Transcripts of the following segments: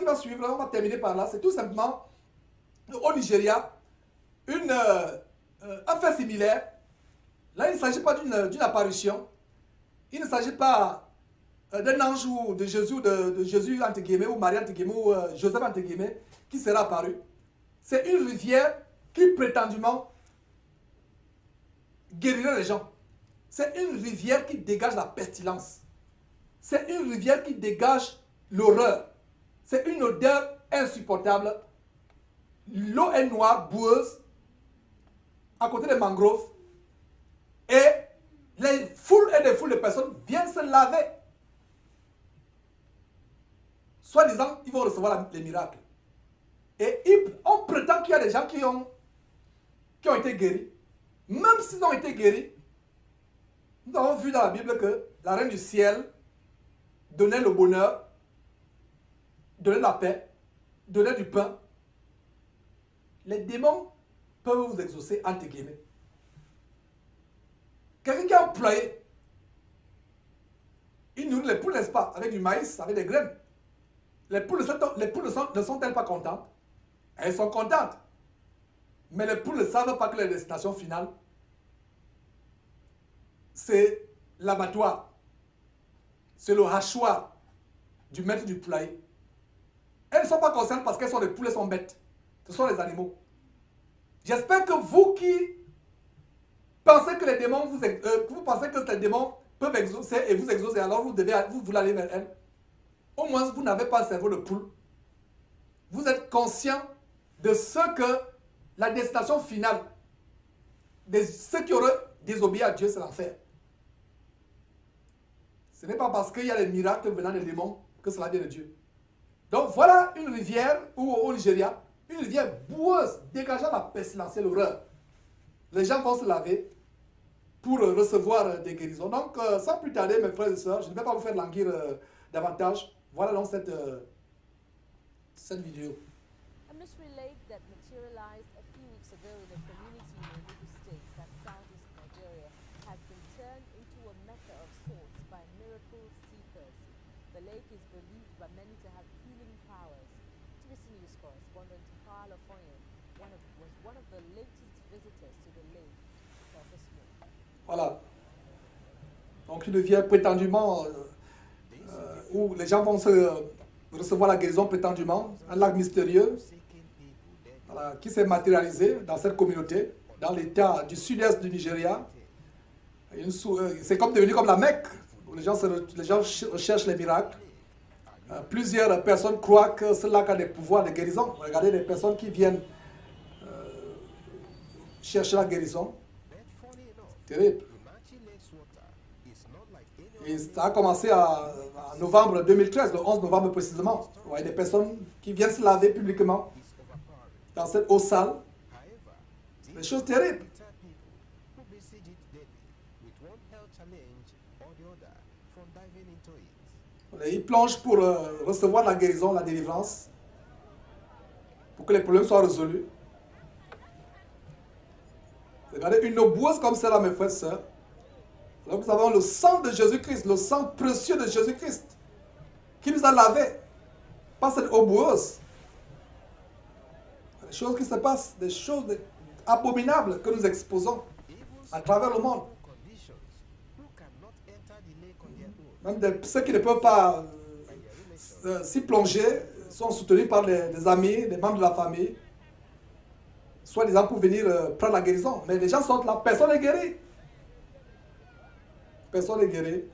va suivre, on va terminer par là, c'est tout simplement au Nigeria, un fait similaire. Là, il ne s'agit pas d'une apparition. Il ne s'agit pas d'un ange ou de Jésus, de Jésus, entre guillemets, ou Marie, entre guillemets, ou Joseph, entre guillemets, qui sera apparu. C'est une rivière qui, prétendument, guérirait les gens. C'est une rivière qui dégage la pestilence. C'est une rivière qui dégage l'horreur. C'est une odeur insupportable. L'eau est noire, boueuse, à côté des mangroves. Et les foules et des foules de personnes viennent se laver. Soi-disant, ils vont recevoir les miracles. Et on prétend qu'il y a des gens qui ont été guéris. Même s'ils ont été guéris, nous avons vu dans la Bible que la reine du ciel donnait le bonheur, donnait la paix, donnait du pain. Les démons peuvent vous exaucer, entre guillemets. Quelqu'un qui a employé, il nourrit les poules, n'est-ce pas, avec du maïs, avec des graines. Les poules ne sont-elles pas contentes? Elles sont contentes. Mais les poules ne savent pas que la destination finale, c'est l'abattoir. C'est le hachoir du maître du poulailler. Elles ne sont pas concernées parce qu'elles sont des poules, elles sont bêtes. Ce sont les animaux. J'espère que vous qui pensez que les démons vous pensez que les démons peuvent exaucer et vous exaucer, alors vous voulez aller vers elles. Au moins, vous n'avez pas un cerveau de poule. Vous êtes conscient de ce que la destination finale de ceux qui auraient désobéi à Dieu, c'est l'enfer. Ce n'est pas parce qu'il y a des miracles venant des démons que cela vient de Dieu. Donc voilà une rivière au Nigeria, une rivière boueuse, dégageant la pestilence et l'horreur. Les gens vont se laver pour recevoir des guérisons. Donc, sans plus tarder, mes frères et sœurs, je ne vais pas vous faire languir davantage. Voilà donc cette vidéo. A mystery lake that materialized a few weeks ago in a community in Enugu State, that's southeast Nigeria, has been turned into a mecca of sorts by miracle seekers. The lake is believed by many to have healing powers. TVC News correspondent Carl Ofoye was one of the latest visitors to the lake. Tells us more. Voilà. Donc une rivière prétendument où les gens vont recevoir la guérison prétendument, un lac mystérieux voilà, qui s'est matérialisé dans cette communauté, dans l'état du sud-est du Nigeria. C'est comme devenu comme la Mecque, où les gens recherchent les miracles. Plusieurs personnes croient que ce lac a des pouvoirs de guérison. Regardez les personnes qui viennent chercher la guérison. Terrible. Et ça a commencé en novembre 2013, le 11 novembre précisément. Vous voyez des personnes qui viennent se laver publiquement dans cette eau sale. Des choses terribles. Et ils plongent pour recevoir la guérison, la délivrance, pour que les problèmes soient résolus. Regardez, une eau boueuse comme celle-là, mes frères et sœurs. Donc nous avons le sang de Jésus-Christ, le sang précieux de Jésus-Christ, qui nous a lavés. Pas cette eau boueuse. Des choses qui se passent, des choses abominables que nous exposons à travers le monde. Même ceux qui ne peuvent pas s'y plonger sont soutenus par des amis, des membres de la famille, soi-disant pour venir prendre la guérison. Mais les gens sont là, personne n'est guéri. Personne n'est guéri.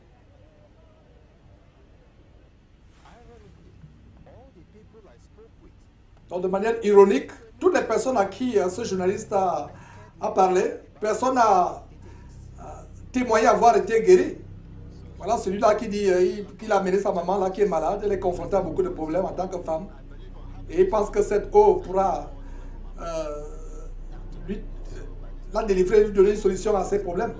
Donc de manière ironique, toutes les personnes à qui ce journaliste a parlé, personne n'a témoigné avoir été guéri. Voilà celui-là qui dit qu'il a amené sa maman là qui est malade, elle est confrontée à beaucoup de problèmes en tant que femme. Et il pense que cette eau pourra la délivrer, lui donner une solution à ses problèmes.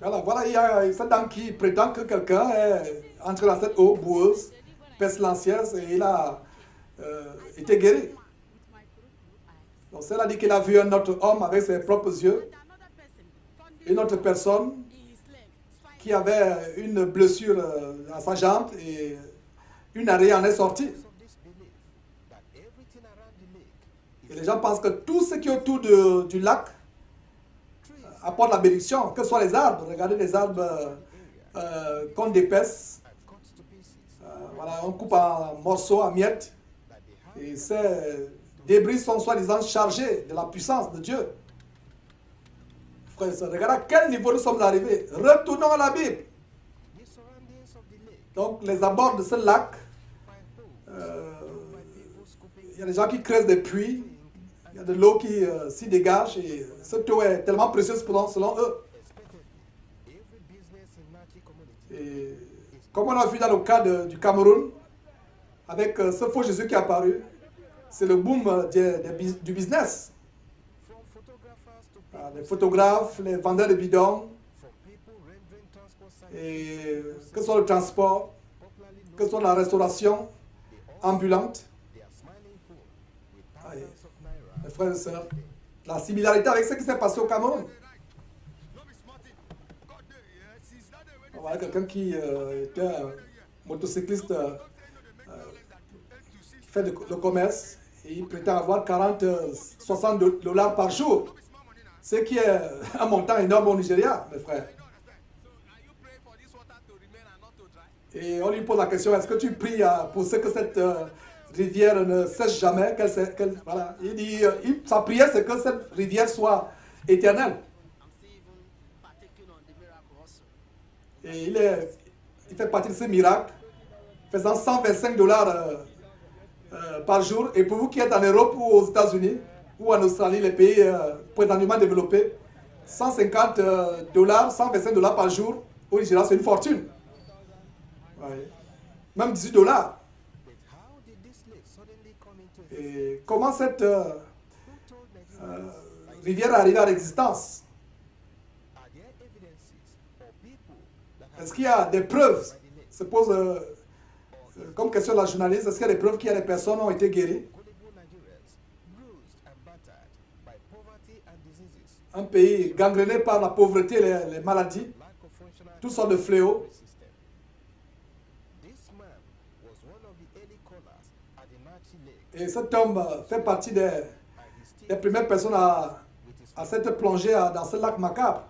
Alors voilà, il y a cette dame qui prétend que quelqu'un est entré dans cette eau boueuse, pestilentieuse, et il a été guéri. Donc celle a dit qu'il a vu un autre homme avec ses propres yeux, une autre personne qui avait une blessure à sa jambe et une arrêt en est sortie. Et les gens pensent que tout ce qui est autour du lac apporte la bénédiction, que ce soit les arbres. Regardez les arbres qu'on dépaisse. Voilà, on coupe en morceaux, en miettes. Et ces débris sont soi-disant chargés de la puissance de Dieu. Frères et sœurs, regardez à quel niveau nous sommes arrivés. Retournons à la Bible. Donc, les abords de ce lac, il y a des gens qui creusent des puits. Il y a de l'eau qui s'y dégage et cette eau est tellement précieuse selon eux. Et comme on a vu dans le cas du Cameroun, avec ce faux Jésus qui est apparu, c'est le boom du business. Les photographes, les vendeurs de bidons, et que ce soit le transport, que ce soit la restauration ambulante. Mes frères et sœurs, la similarité avec ce qui s'est passé au Cameroun. On voit quelqu'un qui était un motocycliste qui fait le commerce et il prétend avoir 40, 60 $ par jour. Ce qui est un montant énorme au Nigeria, mes frères. Et on lui pose la question, est-ce que tu pries pour ce que cette rivière ne cesse jamais, voilà. Il dit, sa prière, c'est que cette rivière soit éternelle. Et il fait partie de ce miracle, faisant 125 $ par jour. Et pour vous qui êtes en Europe ou aux États-Unis, ou en Australie, les pays prétendument développés, 150 $, 125 $ par jour, au Nigeria, c'est une fortune. Ouais. Même 18 $. Et comment cette rivière est arrivée à l'existence? Est-ce qu'il y a des preuves? Se pose comme question la journaliste, est-ce qu'il y a des preuves qu'il y a des personnes qui ont été guéries? Un pays gangréné par la pauvreté et les maladies, toutes sortes de fléaux. Et cet homme fait partie des premières personnes à s'être plongé dans ce lac macabre.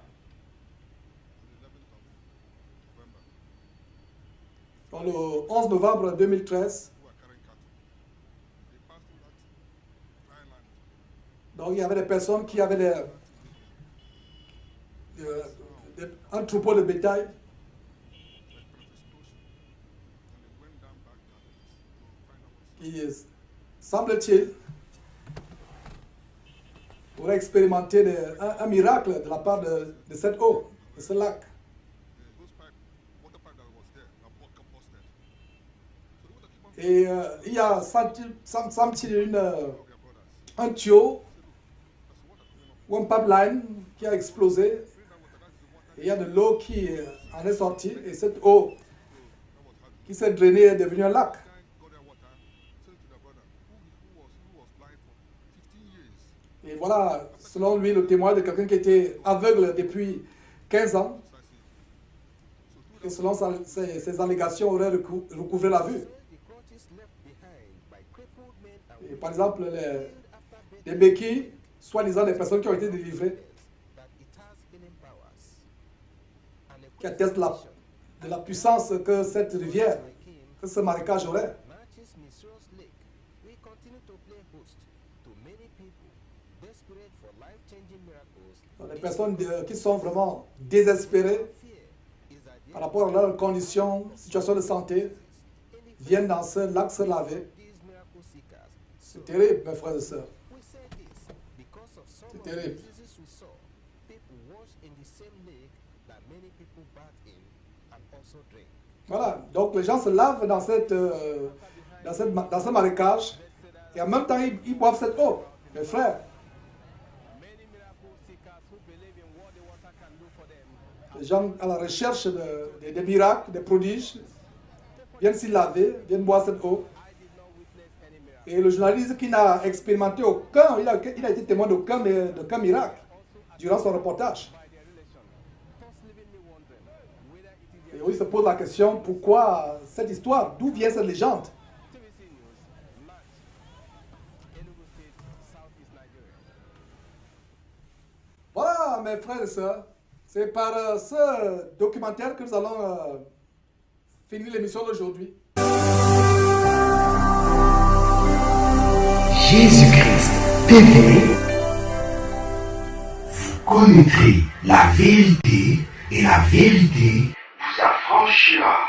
Le 11 novembre 2013, donc il y avait des personnes qui avaient un troupeau de bétail. Qui, semble-t-il, aurait expérimenté un miracle de la part de cette eau, de ce lac. Et il y a, semble-t-il, un tuyau ou un pipeline qui a explosé. Et il y a de l'eau qui en est sortie. Et cette eau qui s'est drainée est devenue un lac. Et voilà, selon lui, le témoin de quelqu'un qui était aveugle depuis 15 ans. Et selon ses allégations, aurait recouvré la vue. Et par exemple, les béquilles, soi-disant des personnes qui ont été délivrées, qui attestent de la puissance que cette rivière, que ce marécage aurait. Les personnes qui sont vraiment désespérées par rapport à leurs conditions, situation de santé, viennent dans ce lac se laver. C'est terrible, mes frères et sœurs. C'est terrible. Voilà, donc les gens se lavent dans ce marécage et en même temps ils boivent cette eau, mes frères. Les gens à la recherche des miracles, des prodiges, viennent s'y laver, viennent boire cette eau. Et le journaliste qui n'a expérimenté aucun, il a été témoin d'aucun miracle durant son reportage. Et oui, se pose la question, pourquoi cette histoire? D'où vient cette légende? Voilà, mes frères et sœurs, c'est par ce documentaire que nous allons finir l'émission d'aujourd'hui. Jésus-Christ TV, vous connaîtrez la vérité et la vérité vous affranchira.